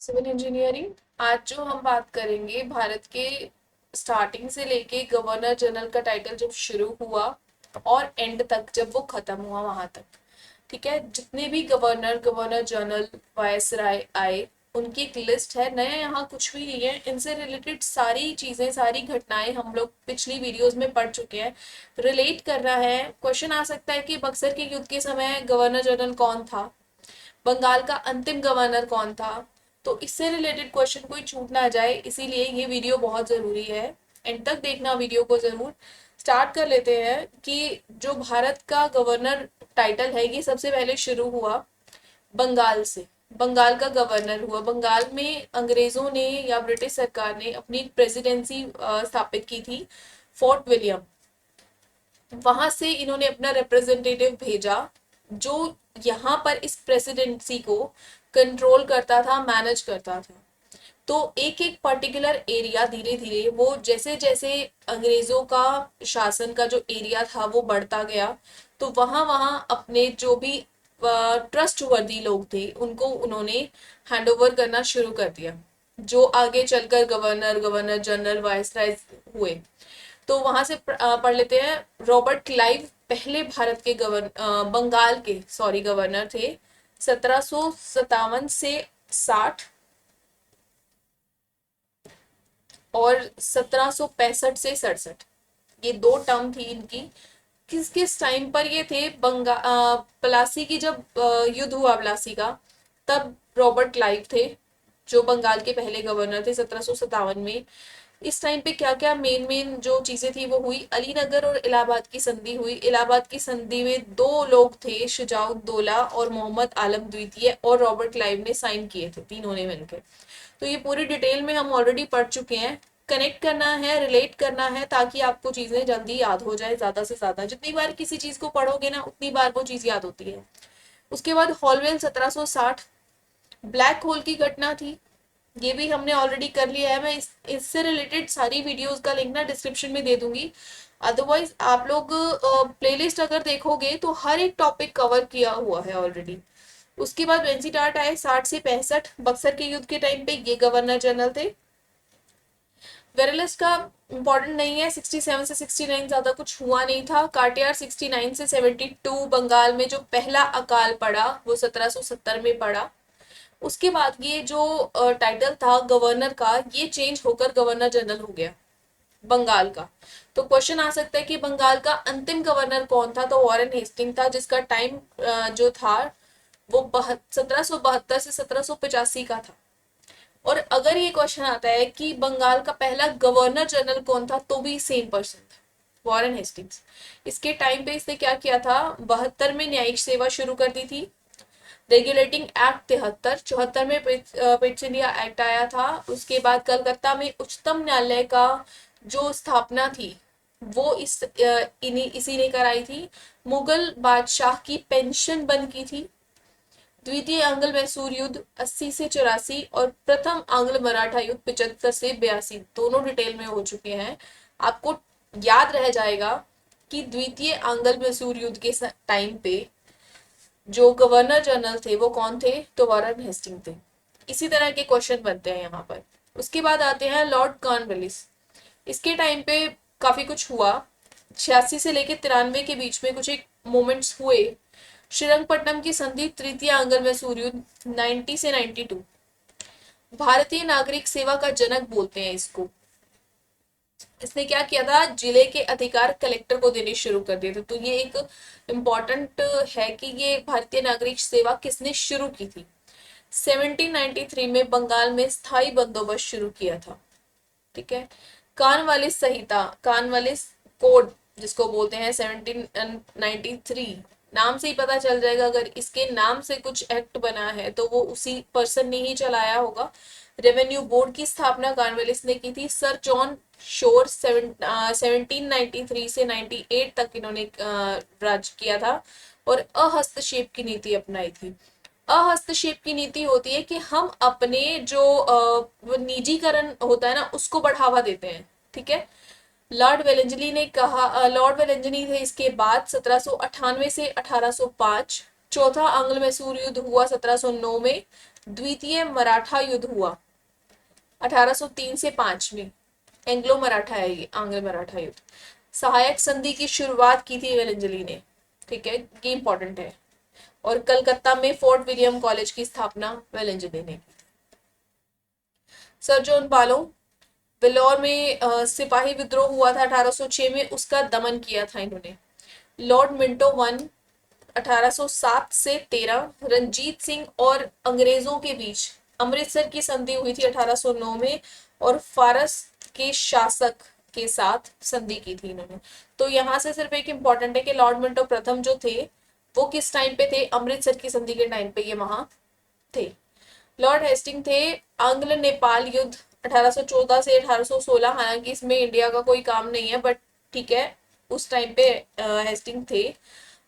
Civil engineering. आज जो हम बात करेंगे भारत के स्टार्टिंग से लेके गवर्नर जनरल का टाइटल जब शुरू हुआ और एंड तक जब वो खत्म हुआ वहां तक। ठीक है, जितने भी गवर्नर गवर्नर जनरल वायसराय आए उनकी एक लिस्ट है। नया यहाँ कुछ भी नहीं है, इनसे रिलेटेड सारी चीजें सारी घटनाएं हम लोग पिछली वीडियोस में पढ़ चुके हैं। रिलेट करना है। क्वेश्चन आ सकता है कि बक्सर के युद्ध के समय गवर्नर जनरल कौन था, बंगाल का अंतिम गवर्नर कौन था। तो इससे रिलेटेड क्वेश्चन कोई छूट ना जाए, इसीलिए ये वीडियो बहुत ज़रूरी है। एंड तक देखना वीडियो को ज़रूर। स्टार्ट कर लेते हैं कि जो भारत का गवर्नर टाइटल है ये सबसे पहले शुरू हुआ बंगाल से। बंगाल का गवर्नर हुआ। बंगाल में अंग्रेजों ने या ब्रिटिश सरकार ने अपनी एक प्रेसिडेंसी स्थापित की थी, फोर्ट विलियम। वहां से इन्होंने अपना रिप्रेजेंटेटिव भेजा जो यहाँ पर इस प्रेसिडेंसी को कंट्रोल करता था, मैनेज करता था। तो एक एक पर्टिकुलर एरिया धीरे धीरे वो जैसे जैसे अंग्रेजों का शासन का जो एरिया था वो बढ़ता गया, तो वहां वहां अपने जो भी ट्रस्ट वर्दी लोग थे उनको उन्होंने हैंड ओवर करना शुरू कर दिया, जो आगे चलकर गवर्नर गवर्नर जनरल वायसराय हुए। तो वहां से पढ़ लेते हैं। रॉबर्ट क्लाइव पहले भारत के बंगाल के गवर्नर थे, 1757 से 60 और 1765 से 67, ये दो टर्म थी इनकी। किस किस टाइम पर ये थे? प्लासी की जब युद्ध हुआ प्लासी का, तब रॉबर्ट क्लाइव थे जो बंगाल के पहले गवर्नर थे 1757 में। इस टाइम पे क्या क्या मेन मेन जो चीजें थी वो हुई। अलीनगर और इलाहाबाद की संधि हुई। इलाहाबाद की संधि में दो लोग थे, शुजाउद्दौला और मोहम्मद आलम द्वितीय और रॉबर्ट क्लाइव ने साइन किए थे, तीनों ने मिलकर। तो ये पूरी डिटेल में हम ऑलरेडी पढ़ चुके हैं। कनेक्ट करना है, रिलेट करना है, ताकि आपको चीजें जल्दी याद हो जाए। ज्यादा से ज्यादा जितनी बार किसी चीज को पढ़ोगे ना उतनी बार वो चीज याद होती है। उसके बाद हॉलवेल 1760, ब्लैक होल की घटना थी। ये भी हमने ऑलरेडी कर लिया है। मैं इससे रिलेटेड सारी वीडियोस का लिंक ना डिस्क्रिप्शन में दे दूंगी। अदरवाइज आप लोग प्लेलिस्ट अगर देखोगे तो हर एक टॉपिक कवर किया हुआ है ऑलरेडी। उसके बाद वेंसी टाट आए 60 से 65, बक्सर के युद्ध के टाइम पे ये गवर्नर जनरल थे। वेरेलस का इंपॉर्टेंट नहीं है, 67 से 69 ज्यादा कुछ हुआ नहीं था। कार्टियार 69 से 72, बंगाल में जो पहला अकाल पड़ा वो 1770 में पड़ा। उसके बाद ये जो टाइटल था गवर्नर का ये चेंज होकर गवर्नर जनरल हो गया बंगाल का। तो क्वेश्चन आ सकता है कि बंगाल का अंतिम गवर्नर कौन था? तो वॉरेन हेस्टिंग था, जिसका टाइम जो था वो 1772 से 1785 का था। और अगर ये क्वेश्चन आता है कि बंगाल का पहला गवर्नर जनरल कौन था, तो भी सेम पर्सन था, वॉरेन हेस्टिंग्स। इसके टाइम पे इसने क्या किया था? 72 में न्यायिक सेवा शुरू कर दी थी। रेगुलेटिंग एक्ट 73, 74 में पिट्स इंडिया एक्ट आया था। उसके बाद कलकत्ता में उच्चतम न्यायालय का जो स्थापना थी वो इसी ने कराई थी। मुगल बादशाह की पेंशन बंद की थी। द्वितीय आंग्ल मैसूर युद्ध 80 से 84 और प्रथम आंग्ल मराठा युद्ध 75 से 82, दोनों डिटेल में हो चुके हैं। आपको याद रह जाएगा कि द्वितीय आंग्ल मैसूर युद्ध के टाइम पे जो गवर्नर जनरल थे वो कौन थे? तो वॉरेन हेस्टिंग थे। इसी तरह के क्वेश्चन बनते हैं यहाँ पर। उसके बाद आते हैं लॉर्ड कॉर्नवालिस। इसके टाइम पे काफी कुछ हुआ। 86 से लेके 93 के बीच में कुछ एक मोमेंट्स हुए। श्रीरंगपट्टनम की संधि, तृतीय आंग्ल मैसूर युद्ध 90 से 92। भारतीय नागरिक सेवा का जनक बोलते हैं इसको। इसने क्या किया था? जिले के अधिकार कलेक्टर को देने शुरू कर दिए थे। तो ये एक इम्पॉर्टेंट है कि ये भारतीय नागरिक सेवा किसने शुरू की थी। 1793 में बंगाल में स्थायी बंदोबस्त शुरू किया था। ठीक है। कानवालिस संहिता, कानवालिस कोड जिसको बोलते हैं, 1793, नाम से ही पता चल जाएगा। अगर इसके नाम से कुछ एक्ट बना है तो वो उसी पर्सन ने ही चलाया होगा। रेवेन्यू बोर्ड की स्थापना कॉर्नवालिस ने की थी। सर जॉन शोर 1793 से 98 तक इन्होंने राज किया था और अहस्तक्षेप की नीति अपनाई थी। अहस्तक्षेप की नीति होती है कि हम अपने जो वो निजीकरण होता है ना उसको बढ़ावा देते हैं। ठीक है। लॉर्ड वेलेंजली ने कहा, लॉर्ड वेलेंजली थे इसके बाद 1798 से 1805, चौथा आंग्ल मैसूर युद्ध हुआ 1709 में। द्वितीय मराठा युद्ध हुआ 1803 से 5 में। एंग्लो मराठा है ये, आंग्ल मराठा युद्ध। सहायक संधि की शुरुआत की थी वेलेंजली ने, ठीक है, ये इंपॉर्टेंट है। और कलकत्ता में फोर्ट विलियम कॉलेज की स्थापना वेलेंजली ने की। सर जॉन बालो, वेलोर में सिपाही विद्रोह हुआ था 1806 में, उसका दमन किया था इन्होंने। लॉर्ड मिंटो वन 1807 से 13। रंजीत सिंह और अंग्रेजों के बीच अमृतसर की संधि हुई थी 1809 में, और फारस के शासक के साथ संधि की थी इन्होंने। तो यहाँ से सिर्फ एक इम्पॉर्टेंट है कि लॉर्ड मिंटो प्रथम जो थे वो किस टाइम पे थे, अमृतसर की संधि के टाइम पे ये वहां थे। लॉर्ड हेस्टिंग थे आंग्ल नेपाल युद्ध 1814 से 1816, हालांकि इसमें इंडिया का कोई काम नहीं है, बट ठीक है, उस टाइम पे हेस्टिंग थे।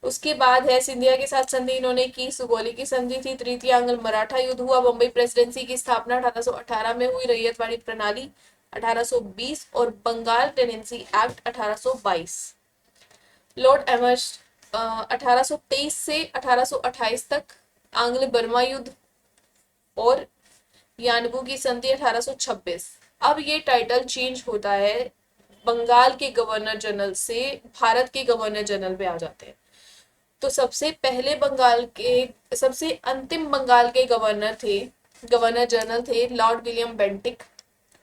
उसके बाद है सिंधिया के साथ संधि इन्होंने की, सुगौली की संधि थी। तृतीय आंग्ल मराठा युद्ध हुआ। बम्बई प्रेसिडेंसी की स्थापना 1818 में हुई। रैयतवाड़ी प्रणाली 1820 और बंगाल टेनेंसी एक्ट 1822। लॉर्ड एमर्स 1823 से 1828 तक। आंग्ल बर्मा युद्ध और यानबू की संधि 1826। अब ये टाइटल चेंज होता है, बंगाल के गवर्नर जनरल से भारत के गवर्नर जनरल पे आ जाते हैं। तो सबसे पहले बंगाल के, सबसे अंतिम बंगाल के गवर्नर जनरल थे लॉर्ड विलियम बेंटिक,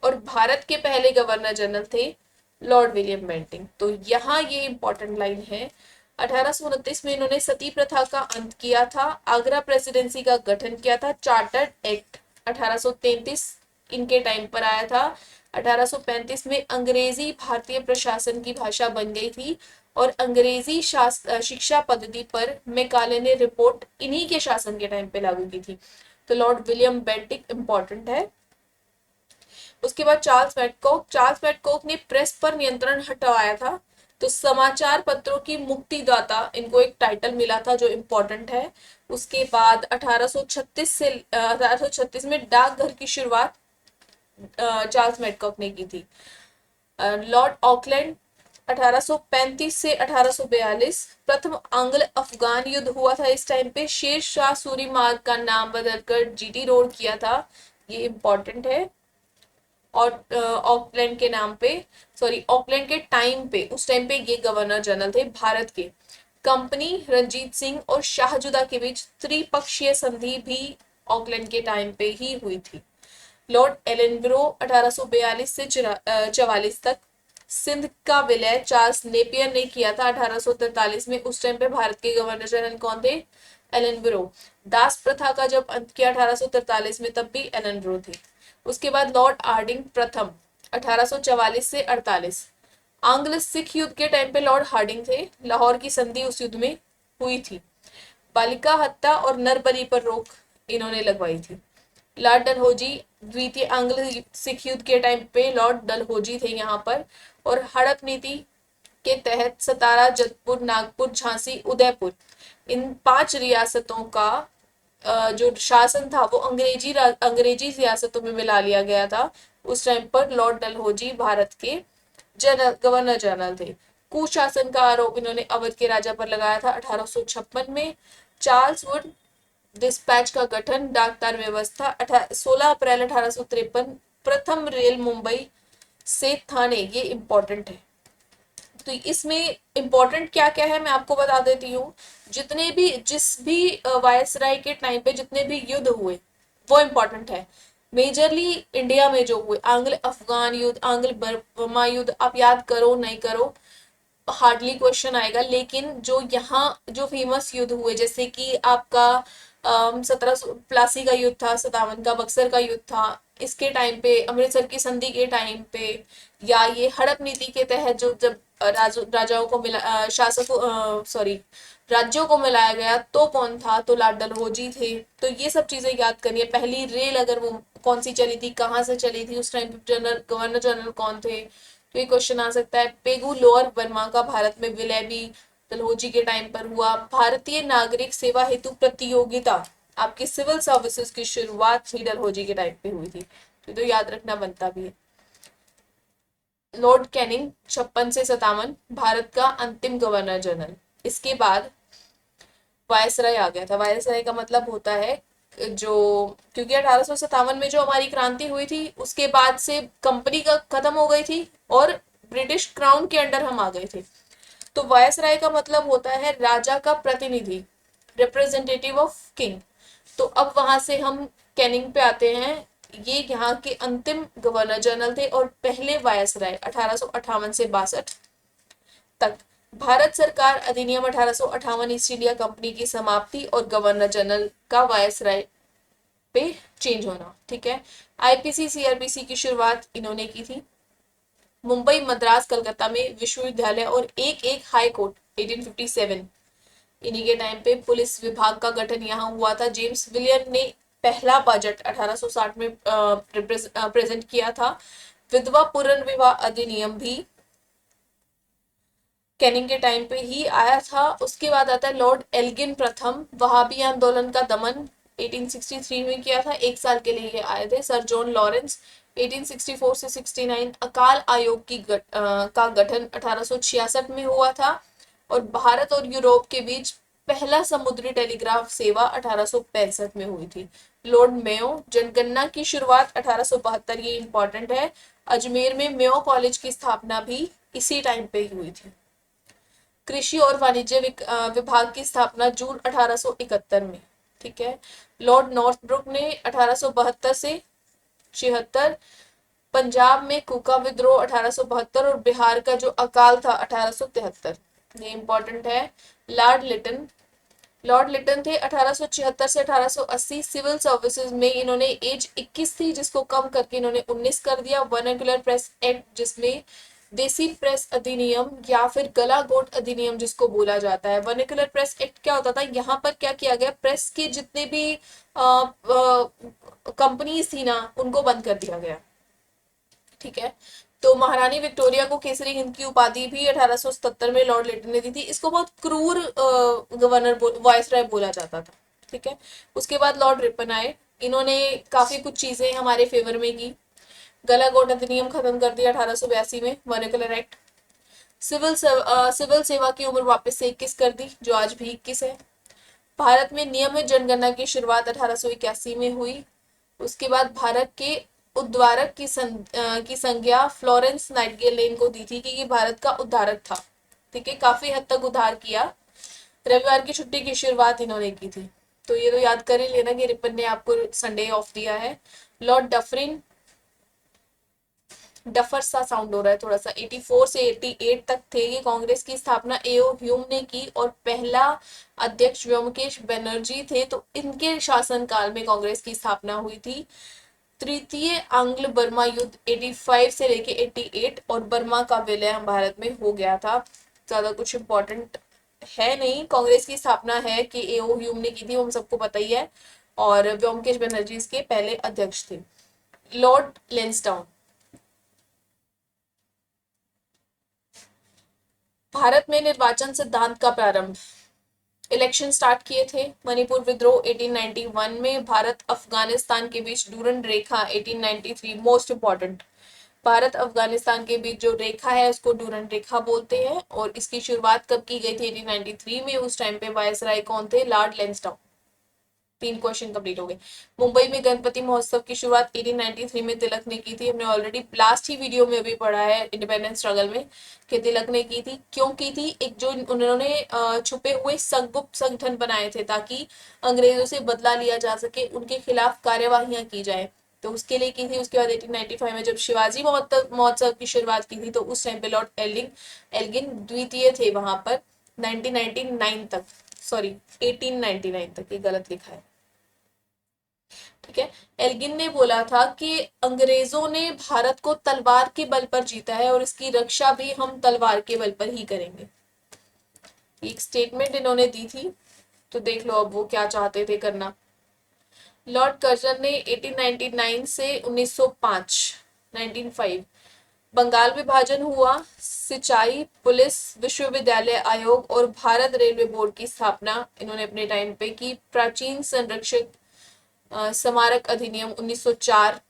और भारत के पहले गवर्नर जनरल थे लॉर्ड विलियम बेंटिक। तो यहाँ ये इंपॉर्टेंट लाइन है। 1829 में इन्होंने सती प्रथा का अंत किया था। आगरा प्रेसिडेंसी का गठन किया था। चार्टर्ड एक्ट 1833 इनके टाइम पर आया था। 1835 में अंग्रेजी भारतीय प्रशासन की भाषा बन गई थी, और अंग्रेजी शिक्षा पद्धति पर मैकाले ने रिपोर्ट इन्हीं के शासन के टाइम पे लागू की थी। तो लॉर्ड विलियम बेंटिक इंपॉर्टेंट है। उसके बाद चार्ल्स मैटकॉक ने प्रेस पर नियंत्रण हटवाया था। तो समाचार पत्रों की मुक्तिदाता इनको एक टाइटल मिला था जो इम्पोर्टेंट है। उसके बाद 1836 में डाकघर की शुरुआत चार्ल्स मैटकॉक ने की थी। लॉर्ड ऑकलैंड 1835 से 1842। प्रथम आंग्ल अफगान युद्ध हुआ था इस टाइम पे। शेर शाह सूरी मार्ग का नाम बदलकर जीटी रोड किया था, ये इंपॉर्टेंट है। और ऑकलैंड के नाम पे, सॉरी ऑकलैंड के टाइम पे, उस टाइम पे ये गवर्नर जनरल थे भारत के। कंपनी रंजीत सिंह और शाहजुदा के बीच त्रिपक्षीय संधि भी ऑकलैंड के टाइम पे ही हुई थी। लॉर्ड एलेनब्रो 1842 से 44 तक। सिंध का विलय चार्ल्स नेपियर ने किया था 1843 में। उस टाइम पे भारत के गवर्नर जनरल कौन थे, एलेनब्रो। दास प्रथा का जब अंत किया 1843 में, तब भी एलेनब्रो थे। उसके बाद लॉर्ड हार्डिंग प्रथम 1844 से 48। आंग्ल सिख युद्ध के टाइम पे लॉर्ड हार्डिंग थे। लाहौर की संधि उस युद्ध में हुई थी। बालिका हत्या और नरबली पर रोक इन्होंने लगवाई थी। लॉर्ड डलहौजी द्वितीय आंग्ल सिख युद्ध के टाइम पे लॉर्ड डलहौजी थे यहाँ पर। और हड़प नीति के तहत सतारा, जतपुर, नागपुर, झांसी, उदयपुर, इन 5 रियासतों का जो शासन था वो अंग्रेजी रियासतों में मिला लिया गया था। उस टाइम पर लॉर्ड डलहौजी भारत के गवर्नर जनरल थे। कुशासन का आरोप इन्होंने अवध के राजा पर लगाया था 1856 में। चार्ल्स वुड डिस्पैच का गठन, डाकतार व्यवस्था 16 अप्रैल 1853। प्रथम रेल मुंबई से थाने, ये इंपॉर्टेंट है। तो इसमें इंपॉर्टेंट क्या क्या है मैं आपको बता देती हूँ। जिस भी वायसराय के टाइम पे जितने भी युद्ध हुए वो इंपॉर्टेंट है। मेजरली इंडिया में जो हुए, आंग्ल अफगान युद्ध, आंग्ल बर्मा युद्ध, आप याद करो नहीं करो हार्डली क्वेश्चन आएगा, लेकिन जो यहाँ जो फेमस युद्ध हुए, जैसे कि आपका 1700 प्लासी का युद्ध था, 57 का बक्सर का युद्ध था, इसके टाइम पे, अमृतसर की संधि के टाइम पे, या ये हड़प नीति के तहत जो जब राजाओं को मिला, शासकों, सॉरी, राज्यों को मिलाया गया, तो कौन था, तो लॉर्ड डलहौजी थे। तो ये सब चीजें याद करिए। पहली रेल अगर वो कौन सी चली थी, कहाँ से चली थी, उस टाइम पे गवर्नर जनरल कौन थे, तो ये क्वेश्चन आ सकता है। पेगू लोअर बर्मा का भारत में विलय भी डलहौजी के टाइम पर हुआ। भारतीय नागरिक सेवा हेतु प्रतियोगिता, आपकी सिविल सर्विसेज की शुरुआत भी डलहौजी के टाइम पे हुई थी, तो याद रखना बनता भी है। लॉर्ड कैनिंग 56 से 57 भारत का अंतिम गवर्नर जनरल। इसके बाद वायसराय आ गया था। वायसराय का मतलब होता है जो, क्योंकि 1857 में जो हमारी क्रांति हुई थी उसके बाद से कंपनी का खत्म हो गई थी और ब्रिटिश क्राउन के अंडर हम आ गए थे। तो वायसराय का मतलब होता है राजा का प्रतिनिधि, रिप्रेजेंटेटिव ऑफ किंग। तो अब वहां से हम कैनिंग पे आते हैं। ये यहाँ के अंतिम गवर्नर जनरल थे और पहले वायसराय 1858 से 62 तक। भारत सरकार अधिनियम 1858 ईस्ट इंडिया कंपनी की समाप्ति और गवर्नर जनरल का वायसराय पे चेंज होना। ठीक है। आईपीसी सीआरपीसी की शुरुआत इन्होंने की थी। मुंबई, मद्रास, कलकत्ता में विश्वविद्यालय और एक एक हाई कोर्ट 1857। इन्हीं के टाइम पे पुलिस विभाग का गठन यहाँ हुआ था। जेम्स विलियम ने पहला बजट 1860 में प्रेजेंट किया था। विधवा पुनर्विवाह अधिनियम भी कैनिंग के टाइम पे ही आया था। उसके बाद आता है लॉर्ड एल्गिन प्रथम, वहाबी आंदोलन का दमन 1863 में किया था, एक साल के लिए ये आए थे। सर जॉन लॉरेंस 1864 से 69। अकाल आयोग का गठन 1866 में हुआ था। और भारत और यूरोप के बीच पहला समुद्री टेलीग्राफ सेवा 1865 में हुई थी। लॉर्ड मेयो, जनगणना की शुरुआत 1872, ये इंपॉर्टेंट है। अजमेर में मेयो कॉलेज की स्थापना भी इसी टाइम पे ही हुई थी। कृषि और वाणिज्य विभाग की स्थापना जून 1871 में। ठीक है। लॉर्ड नॉर्थब्रुक ने 1872 से 76। पंजाब में कुका विद्रोह 1872 और बिहार का जो अकाल था 1873, ये इंपॉर्टेंट है। लॉर्ड लिटन थे 1876 से 1880। सिविल सर्विसेज में इन्होंने एज 21 थी जिसको कम करके इन्होंने 19 कर दिया। वर्नाक्युलर प्रेस एक्ट, जिसमें देसी प्रेस अधिनियम या फिर गला गोट अधिनियम जिसको बोला जाता है। वर्नाक्युलर प्रेस एक्ट क्या होता था, यहाँ पर क्या किया गया, प्रेस के जितने भी कंपनीज थी ना उनको बंद कर दिया गया। ठीक है। तो महारानी विक्टोरिया को केसरी हिंद की उपाधि भी 1877 में लॉर्ड लिटन ने दी थी। इसको बहुत क्रूर गवर्नर वायसराय बोला जाता था। ठीक है। उसके बाद लॉर्ड रिपन आए, इन्होंने काफी कुछ चीजें हमारे फेवर में की। गला गोट अधिनियम खत्म कर दिया 1882 में, वर्नाक्युलर एक्ट। सिविल सेवा की उम्र वापस से 21 कर दी, जो आज भी 21 है। भारत में नियमित जनगणना की शुरुआत 1881 में हुई। उसके बाद भारत के उद्धारक की संज्ञा फ्लोरेंस नाइटिंगेल ने इनको दी थी कि ये भारत का उद्धारक था। ठीक है। काफी हद तक उद्धार किया। रविवार की छुट्टी की शुरुआत इन्होंने की थी। तो ये तो याद कर ही लेना कि रिपन ने आपको संडे ऑफ दिया है। लॉर्ड डफरिन, डफर सा साउंड हो रहा है थोड़ा सा, 84 से 88 तक थे। ये कांग्रेस की स्थापना एओ ह्यूम ने की और पहला अध्यक्ष व्योमकेश बनर्जी थे। तो इनके शासनकाल में कांग्रेस की स्थापना हुई थी। तृतीय आंग्ल बर्मा युद्ध 85 से लेके 88 और बर्मा का विलय भारत में हो गया था। ज्यादा कुछ इंपॉर्टेंट है नहीं। कांग्रेस की स्थापना है कि एओ ह्यूम ने की थी, वो हम सबको पता ही है। और व्योमकेश बनर्जी इसके पहले अध्यक्ष थे। लॉर्ड लेंसडाउन, भारत में निर्वाचन सिद्धांत का प्रारंभ, इलेक्शन स्टार्ट किए थे। मणिपुर विद्रोह 1891 में। भारत अफगानिस्तान के बीच डूरन रेखा 1893, मोस्ट इंपॉर्टेंट। भारत अफगानिस्तान के बीच जो रेखा है उसको डूरन रेखा बोलते हैं। और इसकी शुरुआत कब की गई थी, 1893 में। उस टाइम पे वायसराय कौन थे, लॉर्ड लेंसडाउन। 3 क्वेश्चन कंप्लीट हो गए। मुंबई में गणपति महोत्सव की शुरुआत 1893 में तिलक ने की थी। हमने ऑलरेडी लास्ट ही वीडियो में अभी पढ़ा है इंडिपेंडेंस स्ट्रगल में कि तिलक ने की थी। क्यों की थी, एक जो उन्होंने छुपे हुए संगुप्त संगठन बनाए थे ताकि अंग्रेजों से बदला लिया जा सके, उनके खिलाफ कार्यवाहियां की जाए, तो उसके लिए की थी। उसके बाद 1895 में जब शिवाजी महोत्सव की शुरुआत की थी तो उस टाइम पे लॉर्ड एल्गिन द्वितीय थे वहां पर 1999 तक, सॉरी 1899 तक, ये गलत लिखा है। ठीक है। एल्गिन ने बोला था कि अंग्रेजों ने भारत को तलवार के बल पर जीता है और इसकी रक्षा भी हम तलवार के बल पर ही करेंगे। एक स्टेटमेंट इन्होंने दी थी। तो देख लो अब वो क्या चाहते थे करना। लॉर्ड कर्जन ने 1899 से 1905 बंगाल विभाजन हुआ। सिंचाई, पुलिस, विश्वविद्यालय आयोग और भारत रेलवे बोर्ड की स्थापना इन्होंने अपने टाइम पे की। प्राचीन संरक्षक स्मारक अधिनियम 1904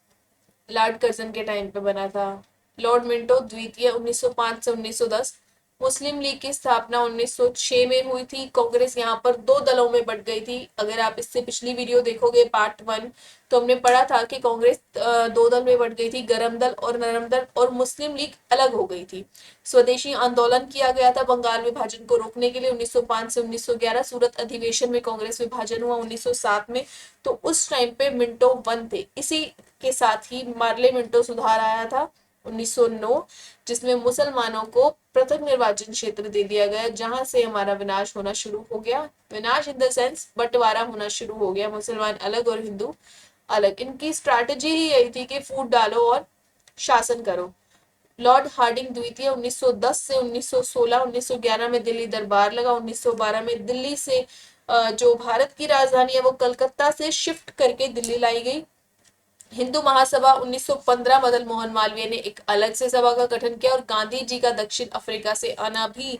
लॉर्ड कर्जन के टाइम पे बना था। लॉर्ड मिंटो द्वितीय 1905 से 1910 मुस्लिम लीग की स्थापना 1906 में हुई थी। कांग्रेस यहाँ पर दो दलों में बट गई थी। अगर आप इससे पिछली वीडियो देखोगे पार्ट 1, तो हमने पढ़ा था कि कांग्रेस दो दल में बट गई थी, गरम दल और नरम दल, और मुस्लिम लीग अलग हो गई थी। स्वदेशी आंदोलन किया गया था बंगाल विभाजन को रोकने के लिए 1905 से 1911। सूरत अधिवेशन में कांग्रेस विभाजन हुआ 1907 में। तो उस टाइम पे मिंटो वन थे। इसी के साथ ही मार्ले मिंटो सुधार आया था 1909, जिसमें मुसलमानों को पृथक निर्वाचन क्षेत्र दे दिया गया, जहां से हमारा विनाश होना शुरू हो गया। विनाश इन द सेंस बंटवारा होना शुरू हो गया, मुसलमान अलग और हिंदू अलग। इनकी स्ट्रैटेजी ही यही थी कि फूट डालो और शासन करो। लॉर्ड हार्डिंग द्वितीय 1910 से 1916, 1911 में दिल्ली दरबार लगा। 1912 में दिल्ली से जो भारत की राजधानी है वो कलकत्ता से शिफ्ट करके दिल्ली लाई गई। हिंदू महासभा 1915, मदन मोहन मालवीय ने एक अलग से सभा का गठन किया, और गांधी जी का दक्षिण अफ्रीका से आना भी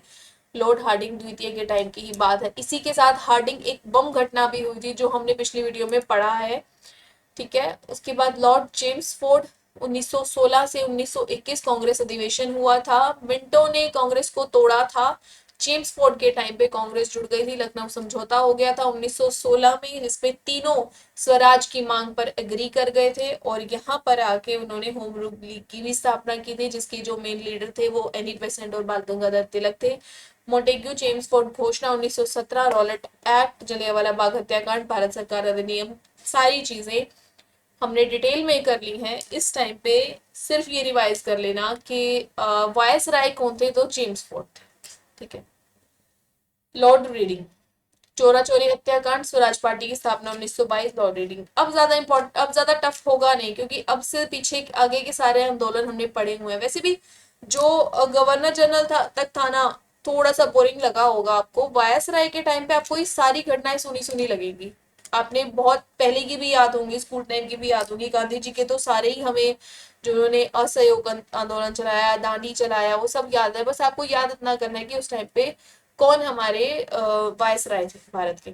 लॉर्ड हार्डिंग द्वितीय के टाइम की ही बात है। इसी के साथ हार्डिंग एक बम घटना भी हुई थी, जो हमने पिछली वीडियो में पढ़ा है। ठीक है। उसके बाद लॉर्ड जेम्स फोर्ड 1916 से 1921 कांग्रेस अधिवेशन हुआ था। मिंटो ने कांग्रेस को तोड़ा था। जेम्स फोर्ड के टाइम पे कांग्रेस जुड़ गई थी। लखनऊ समझौता हो गया था 1916 में, जिसपे तीनों स्वराज की मांग पर एग्री कर गए थे, और यहाँ पर आके उन्होंने होम रूल लीग की भी स्थापना की थी, जिसके जो मेन लीडर थे वो एनी बेसेंट और बाल गंगाधर तिलक थे। मोंटेग्यू चेम्सफोर्ड घोषणा 1917, रॉलेट एक्ट, जलियांवाला बाग हत्याकांड, भारत सरकार अधिनियम, सारी चीजें हमने डिटेल में कर ली हैं। इस टाइम पे सिर्फ ये रिवाइज कर लेना कि वायस राय कौन थे, तो जेम्स फोर्ड थे। ठीक है। लॉर्ड रीडिंग, चोरा चोरी हत्याकांड, स्वराज पार्टी की स्थापना 1922, लॉर्ड रीडिंग। अब ज्यादा टफ होगा नहीं, क्योंकि अब से पीछे आगे के सारे आंदोलन हमने पढ़े हुए हैं। वैसे भी जो गवर्नर जनरल तक था ना, थोड़ा सा बोरिंग लगा होगा आपको। वायस राय के टाइम पे आपको ये सारी घटनाएं सुनी सुनी लगेगी। आपने बहुत पहले की भी याद होंगी, स्कूल टाइम की भी याद होंगी। गांधी जी के तो सारे ही हमें, जो उन्होंने असहयोग आंदोलन चलाया, दांडी चलाया, वो सब याद है। बस आपको याद इतना करना है कि उस टाइम पे कौन हमारे वायसराय थे भारत के।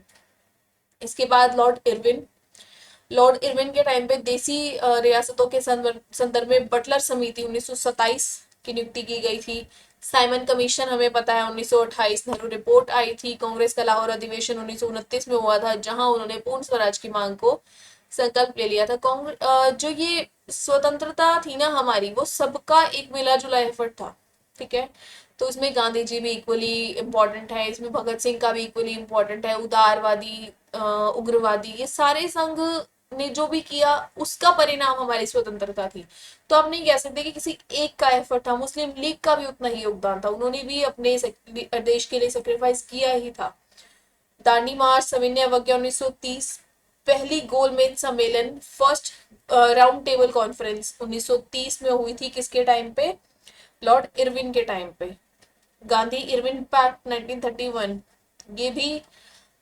इसके बाद लॉर्ड इरविन के टाइम पे देसी रियासतों के संदर्भ में बटलर समिति 1927 की नियुक्ति की गई थी। साइमन कमीशन हमें पता है 1928, नेहरू रिपोर्ट आई थी। कांग्रेस का लाहौर अधिवेशन 1929 में हुआ था, जहां उन्होंने पूर्ण स्वराज की मांग को संकल्प ले लिया था। कांग्रेस जो ये स्वतंत्रता थी ना हमारी, वो सबका एक मिला जुला एफर्ट था। ठीक है। तो इसमें गांधी जी भी इक्वली इम्पोर्टेंट है, इसमें भगत सिंह का भी इक्वली इम्पोर्टेंट है, उदारवादी उग्रवादी, ये सारे संघ ने जो भी किया उसका परिणाम हमारी स्वतंत्रता थी। तो आप नहीं कह सकते कि किसी एक का एफर्ट था। मुस्लिम लीग का भी उतना ही योगदान था, उन्होंने भी अपने देश के लिए सेक्रीफाइस किया ही था। दांडी मार्च, सविनय अवज्ञा 1930, पहली गोलमेज सम्मेलन, फर्स्ट राउंड टेबल कॉन्फ्रेंस 1930 में हुई थी। किसके टाइम पे? लॉर्ड इरविन के टाइम पे। गांधी इरविन पैक्ट 1931, ये भी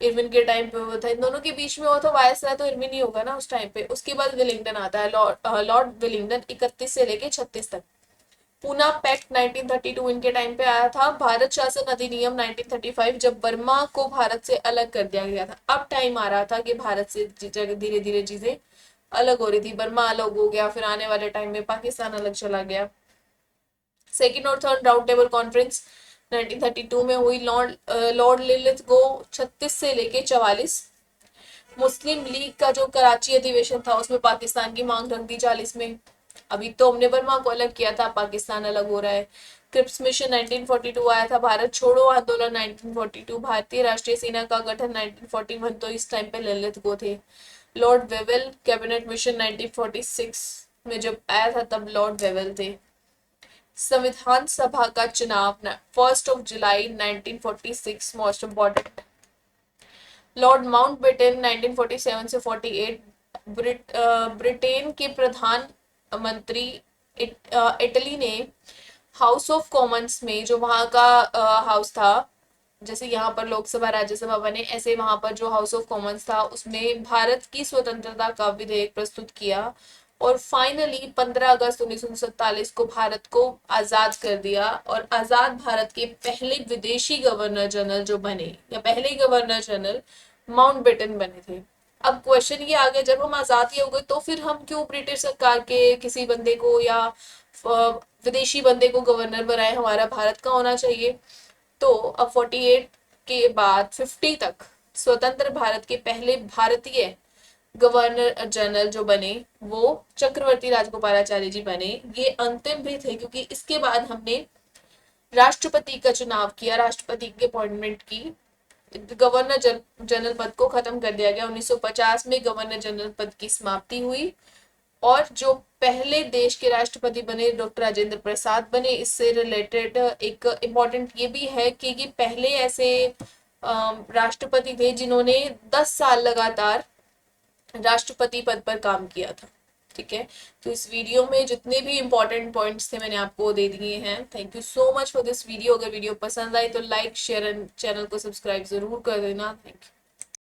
इरविन के टाइम पे हुआ था। इन दोनों के बीच में हुआ था वायसराय, तो इरविन ही होगा ना उस टाइम पे। उसके बाद विलिंगडन आता है, लॉर्ड विलिंगडन 31 से लेके 36 तक। पूना पैक्ट 1932 इनके टाइम पे आया था। भारत शासन अधिनियम 1935, जब बर्मा को भारत से अलग कर दिया गया था। अब टाइम आ रहा था कि भारत से धीरे धीरे चीजें अलग हो रही थी। बर्मा अलग हो गया, फिर आने वाले टाइम में पाकिस्तान अलग चला गया। सेकेंड और थर्ड राउंड टेबल कॉन्फ्रेंस 1932 में हुई। लॉर्ड लिलिथगो 36 से लेके 44। मुस्लिम लीग का जो कराची अधिवेशन था, उसमें पाकिस्तान की मांग रख दी 40 में। अभी तो हमने बर्मा को अलग किया था, पाकिस्तान अलग हो रहा है। क्रिप्स मिशन 1942 आया था। भारत छोड़ो आंदोलन 1942, भारतीय राष्ट्रीय सेना का गठन 1941, तो इस टाइम पे ललित गो थे। लॉर्ड वेवेल कैबिनेट मिशन 1946 में जब आया था, तब लॉर्ड वेवेल थे। संविधान सभा का चुनाव 1 जुलाई 1946, मोस्ट इम्पोर्टेंट। लॉर्ड माउंटबेटन 1947 से 48, ब्रिटेन के प्रधानमंत्री। इटली ने हाउस ऑफ कॉमन्स में, जो वहां का हाउस था, जैसे यहाँ पर लोकसभा राज्यसभा बने, ऐसे वहां पर जो हाउस ऑफ कॉमन्स था, उसमें भारत की स्वतंत्रता का विधेयक प्रस्तुत किया, और फाइनली 15 अगस्त 1947 को भारत को आजाद कर दिया। और आजाद भारत के पहले विदेशी गवर्नर जनरल जो बने, या पहले गवर्नर जनरल माउंटबेटन बने थे। अब क्वेश्चन ये आ गया, जब हम आज़ादी हो गए तो फिर हम क्यों ब्रिटिश सरकार के किसी बंदे को या विदेशी बंदे को गवर्नर बनाए, हमारा भारत का होना चाहिए। तो अब 48 के बाद 50 तक स्वतंत्र भारत के पहले भारतीय गवर्नर जनरल जो बने वो चक्रवर्ती राजगोपालाचारी जी बने। ये अंतिम भी थे क्योंकि इसके बाद हमने राष्ट्रपति का चुनाव किया, राष्ट्रपति की अपॉइंटमेंट की। गवर्नर जनरल पद को खत्म कर दिया गया। 1950 में गवर्नर जनरल पद की समाप्ति हुई और जो पहले देश के राष्ट्रपति बने डॉक्टर राजेंद्र प्रसाद बने। इससे रिलेटेड एक इम्पॉर्टेंट ये भी है कि ये पहले ऐसे राष्ट्रपति थे जिन्होंने 10 साल लगातार राष्ट्रपति पद पर काम किया था। ठीक है, तो इस वीडियो में जितने भी इंपॉर्टेंट पॉइंट्स थे मैंने आपको दे दिए हैं। Thank you so much for this video. अगर वीडियो पसंद आई तो लाइक शेयर एंड चैनल को सब्सक्राइब जरूर कर देना। Thank you.